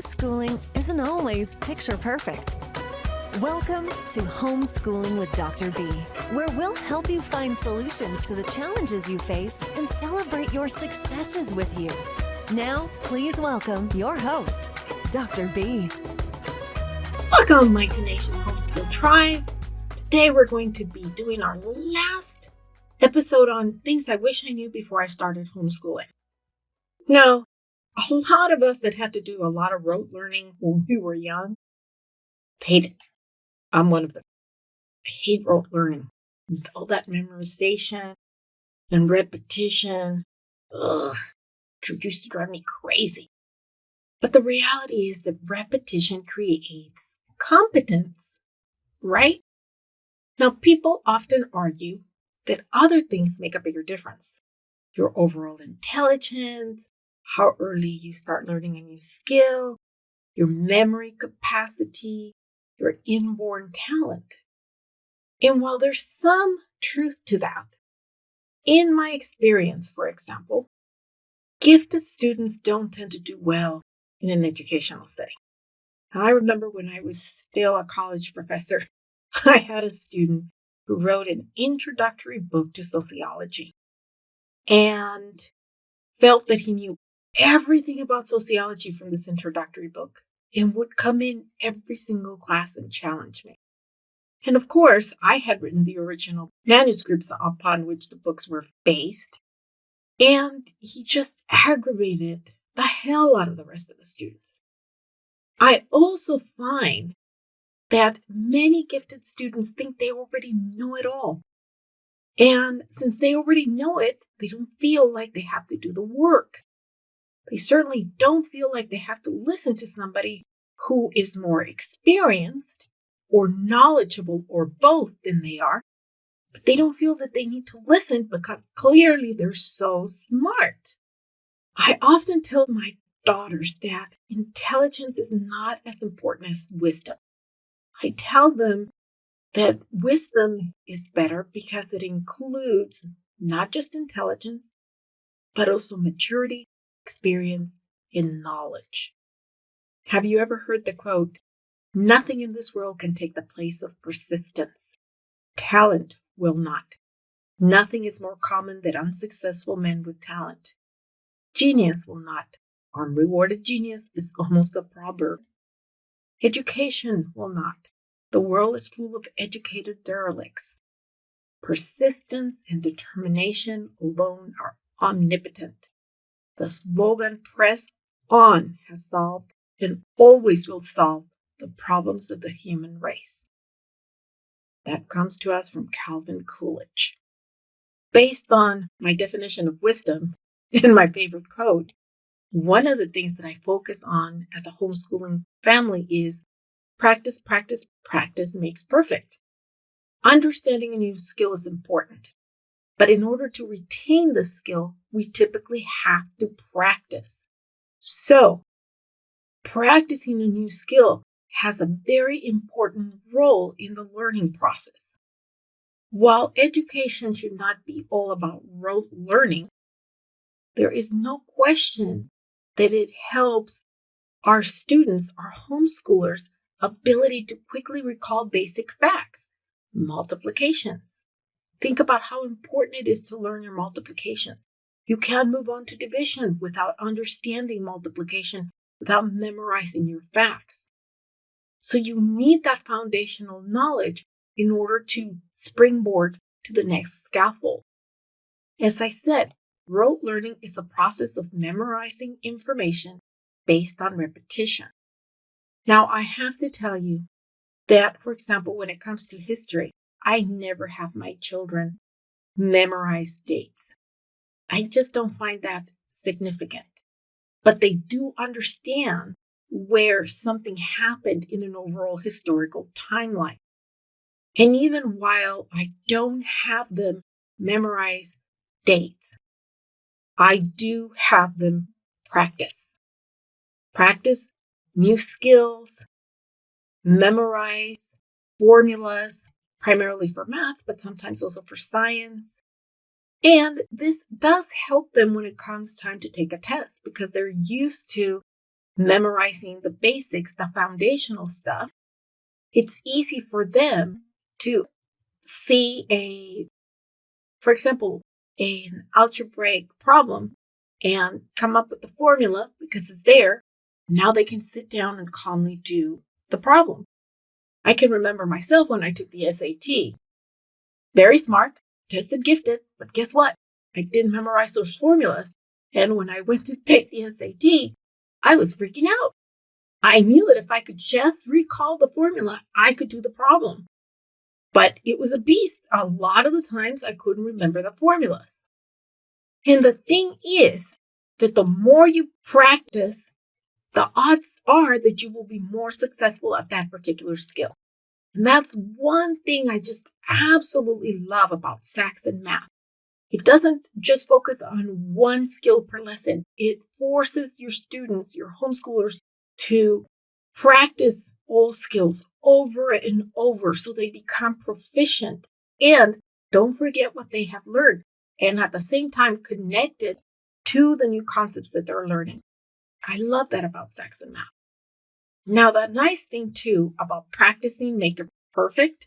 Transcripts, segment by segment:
homeschooling isn't always picture perfect. Welcome to Homeschooling with Dr. B, where we'll help you find solutions to the challenges you face and celebrate your successes with you. Now, please welcome your host, Dr. B. Welcome, my tenacious homeschool tribe. Today we're going to be doing our last episode on things I wish I knew before I started homeschooling. Now, a lot of us that had to do a lot of rote learning when we were young hate it. I'm one of them. I hate rote learning. All that memorization and repetition. It used to drive me crazy. But the reality is that repetition creates competence, right? Now, people often argue that other things make a bigger difference. Your overall intelligence, how early you start learning a new skill, your memory capacity, your inborn talent. And while there's some truth to that, in my experience, for example, gifted students don't tend to do well in an educational setting. I remember when I was still a college professor, I had a student who wrote an introductory book to sociology and felt that he knew everything about sociology from this introductory book and would come in every single class and challenge me. And of course, I had written the original manuscripts upon which the books were based, and he just aggravated the hell out of the rest of the students. I also find that many gifted students think they already know it all. And since they already know it, they don't feel like they have to do the work. They certainly don't feel like they have to listen to somebody who is more experienced or knowledgeable or both than they are. But they don't feel that they need to listen because clearly they're so smart. I often tell my daughters that intelligence is not as important as wisdom. I tell them that wisdom is better because it includes not just intelligence, but also maturity, experience, and knowledge. Have you ever heard the quote, "Nothing in this world can take the place of persistence. Talent will not. Nothing is more common than unsuccessful men with talent. Genius will not. Unrewarded genius is almost a proverb. Education will not. The world is full of educated derelicts. Persistence and determination alone are omnipotent. The slogan, 'Press on,' has solved and always will solve the problems of the human race." That comes to us from Calvin Coolidge. Based on my definition of wisdom and my favorite quote, one of the things that I focus on as a homeschooling family is practice, practice, practice makes perfect. Understanding a new skill is important, but in order to retain the skill, we typically have to practice. So, practicing a new skill has a very important role in the learning process. While education should not be all about rote learning, there is no question that it helps our students, our homeschoolers, ability to quickly recall basic facts, multiplications. Think about how important it is to learn your multiplications. You can't move on to division without understanding multiplication, without memorizing your facts. So you need that foundational knowledge in order to springboard to the next scaffold. As I said, rote learning is the process of memorizing information based on repetition. Now, I have to tell you that, for example, when it comes to history, I never have my children memorize dates. I just don't find that significant. But they do understand where something happened in an overall historical timeline. And even while I don't have them memorize dates, I do have them practice. Practice new skills, memorize formulas, primarily for math, but sometimes also for science. And this does help them when it comes time to take a test because they're used to memorizing the basics, the foundational stuff, it's easy for them to see for example, an algebraic problem and come up with the formula because it's there. Now they can sit down and calmly do the problem. I can remember myself when I took the SAT. Very smart, tested gifted, but guess what? I didn't memorize those formulas. And when I went to take the SAT, I was freaking out. I knew that if I could just recall the formula, I could do the problem. But it was a beast. A lot of the times I couldn't remember the formulas. And the thing is that the more you practice, the odds are that you will be more successful at that particular skill. And that's one thing I just absolutely love about Saxon Math. It doesn't just focus on one skill per lesson. It forces your students, your homeschoolers, to practice all skills over and over so they become proficient and don't forget what they have learned, and at the same time connected to the new concepts that they're learning. I love that about Saxon Math. Now, the nice thing too about practicing make it perfect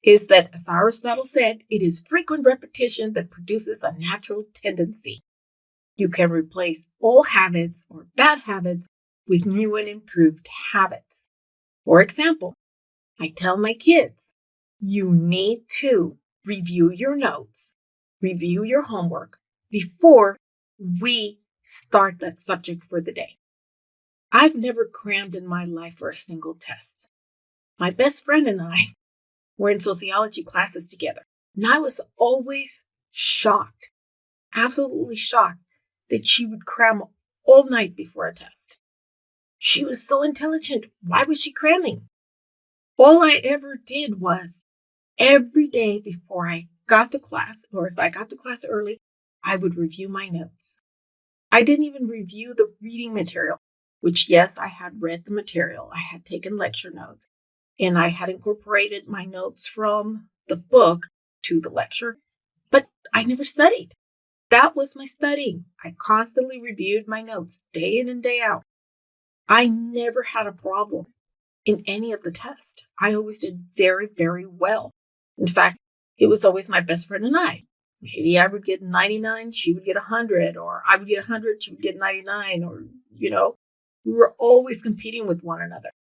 is that, as Aristotle said, it is frequent repetition that produces a natural tendency. You can replace old habits or bad habits with new and improved habits. For example, I tell my kids, you need to review your notes, review your homework before we start that subject for the day. I've never crammed in my life for a single test. My best friend and I were in sociology classes together, and I was always shocked, absolutely shocked, that she would cram all night before a test. She was so intelligent. Why was she cramming? All I ever did was every day before I got to class, or if I got to class early, I would review my notes. I didn't even review the reading material, which, yes, I had read the material. I had taken lecture notes, and I had incorporated my notes from the book to the lecture, but I never studied. That was my studying. I constantly reviewed my notes day in and day out. I never had a problem in any of the tests. I always did very, very well. In fact, it was always my best friend and I. Maybe I would get 99, she would get 100, or I would get 100, she would get 99, or, we were always competing with one another.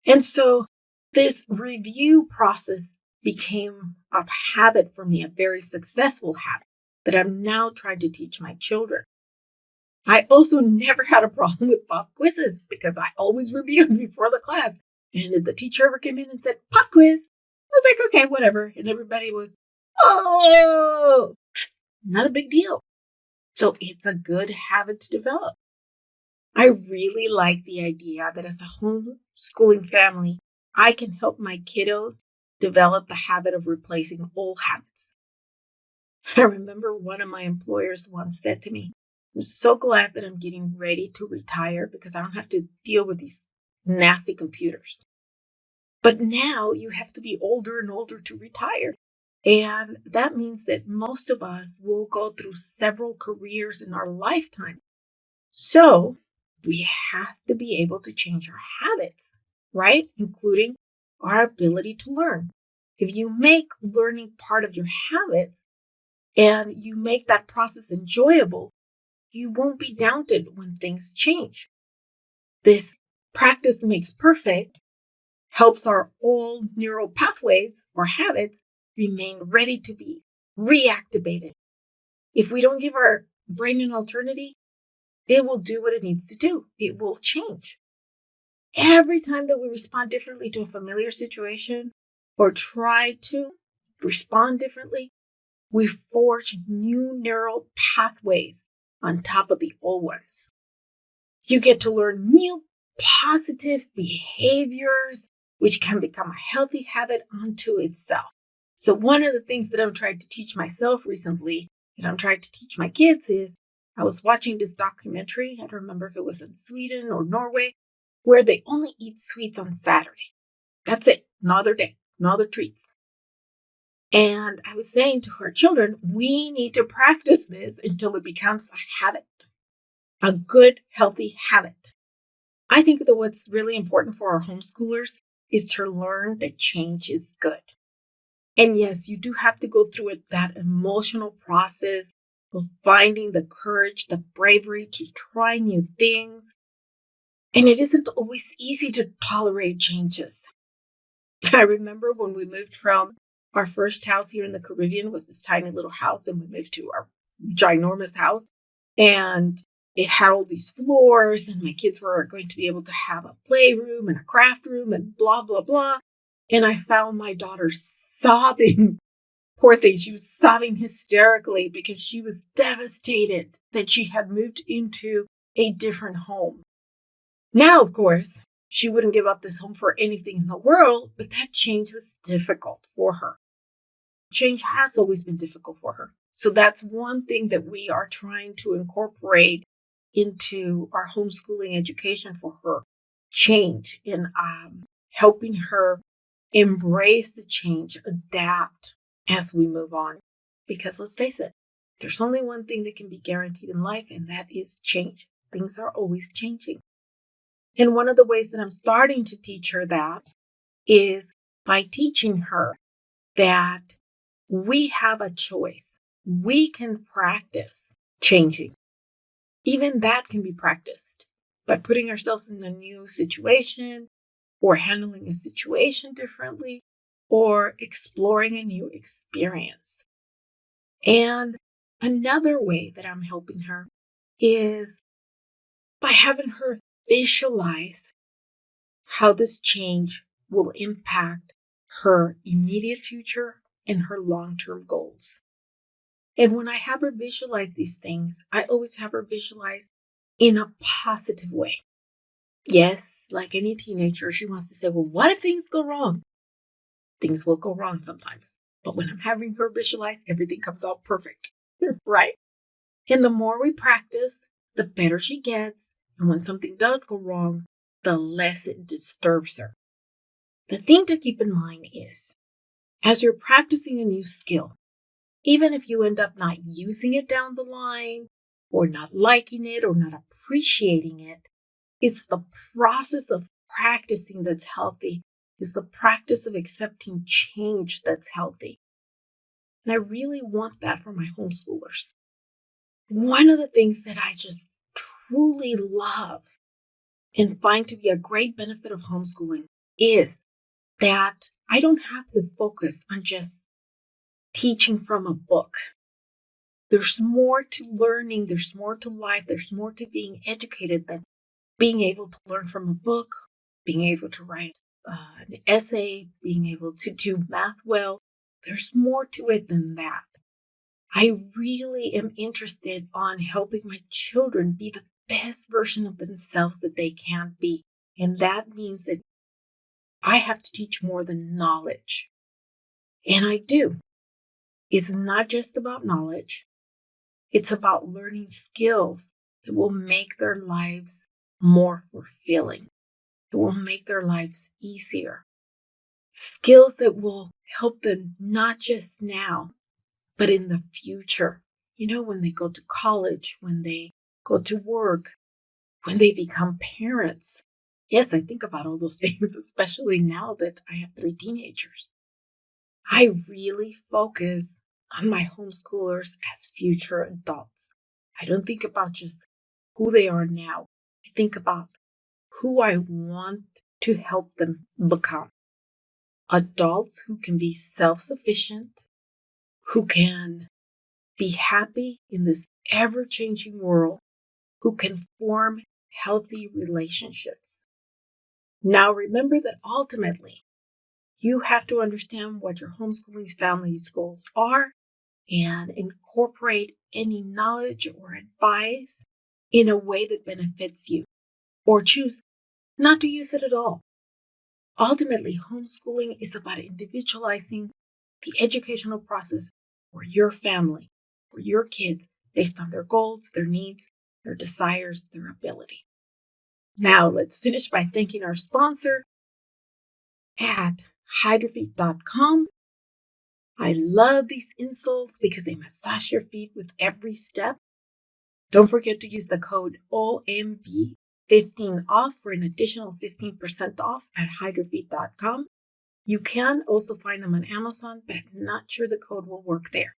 And so this review process became a habit for me, a very successful habit that I'm now trying to teach my children. I also never had a problem with pop quizzes because I always reviewed before the class. And if the teacher ever came in and said, pop quiz, I was like, okay, whatever. And everybody was, oh, not a big deal. So it's a good habit to develop. I really like the idea that as a homeschooling family, I can help my kiddos develop the habit of replacing old habits. I remember one of my employers once said to me, I'm so glad that I'm getting ready to retire because I don't have to deal with these nasty computers. But now you have to be older and older to retire. And that means that most of us will go through several careers in our lifetime. So we have to be able to change our habits, right? Including our ability to learn. If you make learning part of your habits and you make that process enjoyable, you won't be daunted when things change. This practice makes perfect helps our old neural pathways or habits remain ready to be reactivated. If we don't give our brain an alternative, it will do what it needs to do. It will change. Every time that we respond differently to a familiar situation or try to respond differently, we forge new neural pathways on top of the old ones. You get to learn new positive behaviors, which can become a healthy habit unto itself. So one of the things that I'm trying to teach myself recently, and I'm trying to teach my kids is, I was watching this documentary, I don't remember if it was in Sweden or Norway, where they only eat sweets on Saturday. That's it. No other day, no other treats. And I was saying to our children, we need to practice this until it becomes a habit, a good, healthy habit. I think that what's really important for our homeschoolers is to learn that change is good. And yes, you do have to go through that emotional process of finding the courage, the bravery to try new things. And it isn't always easy to tolerate changes. I remember when we moved from our first house here in the Caribbean was this tiny little house, and we moved to our ginormous house. And it had all these floors, and my kids were going to be able to have a playroom and a craft room and blah, blah, blah. And I found my daughter sobbing. Poor thing, she was sobbing hysterically because she was devastated that she had moved into a different home. Now, of course, she wouldn't give up this home for anything in the world, but that change was difficult for her. Change has always been difficult for her. So that's one thing that we are trying to incorporate into our homeschooling education for her. Change in helping her embrace the change, adapt as we move on. Because let's face it, there's only one thing that can be guaranteed in life, and that is change. Things are always changing. And one of the ways that I'm starting to teach her that is by teaching her that we have a choice. We can practice changing. Even that can be practiced by putting ourselves in a new situation or handling a situation differently or exploring a new experience. And another way that I'm helping her is by having her visualize how this change will impact her immediate future and her long-term goals. And when I have her visualize these things, I always have her visualize in a positive way. Yes, like any teenager, she wants to say, well, what if things go wrong? Things will go wrong sometimes. But when I'm having her visualize, everything comes out perfect, right? And the more we practice, the better she gets. And when something does go wrong, the less it disturbs her. The thing to keep in mind is, as you're practicing a new skill, even if you end up not using it down the line, or not liking it, or not appreciating it, it's the process of practicing that's healthy. It's the practice of accepting change that's healthy. And I really want that for my homeschoolers. One of the things that I just truly love and find to be a great benefit of homeschooling is that I don't have to focus on just teaching from a book. There's more to learning, there's more to life, there's more to being educated than being able to learn from a book, being able to write an essay, being able to do math well. There's more to it than that. I really am interested on helping my children be the best version of themselves that they can be. And that means that I have to teach more than knowledge. And I do. It's not just about knowledge. It's about learning skills that will make their lives more fulfilling. It will make their lives easier. Skills that will help them not just now, but in the future. You know, when they go to college, when they go to work, when they become parents. Yes, I think about all those things, especially now that I have 3 teenagers. I really focus on my homeschoolers as future adults. I don't think about just who they are now. I think about who I want to help them become. Adults who can be self-sufficient, who can be happy in this ever-changing world, who can form healthy relationships. Now, remember that ultimately, you have to understand what your homeschooling family's goals are and incorporate any knowledge or advice in a way that benefits you, or choose not to use it at all. Ultimately, homeschooling is about individualizing the educational process for your family, for your kids, based on their goals, their needs, their desires, their ability. Now, let's finish by thanking our sponsor at hydrofeet.com. I love these insoles because they massage your feet with every step. Don't forget to use the code OMB 15 off for an additional 15% off at hydrafeed.com. You can also find them on Amazon, but I'm not sure the code will work there.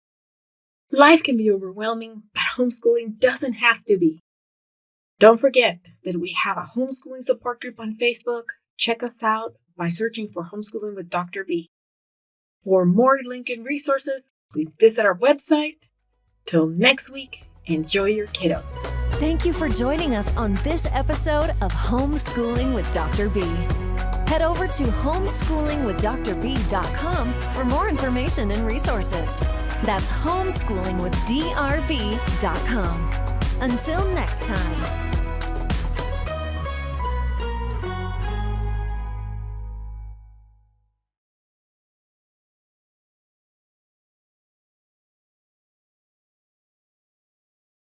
Life can be overwhelming, but homeschooling doesn't have to be. Don't forget that we have a homeschooling support group on Facebook. Check us out by searching for Homeschooling with Dr. B. For more link and resources, please visit our website. Till next week, enjoy your kiddos. Thank you for joining us on this episode of Homeschooling with Dr. B. Head over to homeschoolingwithdrb.com for more information and resources. That's homeschoolingwithdrb.com. Until next time.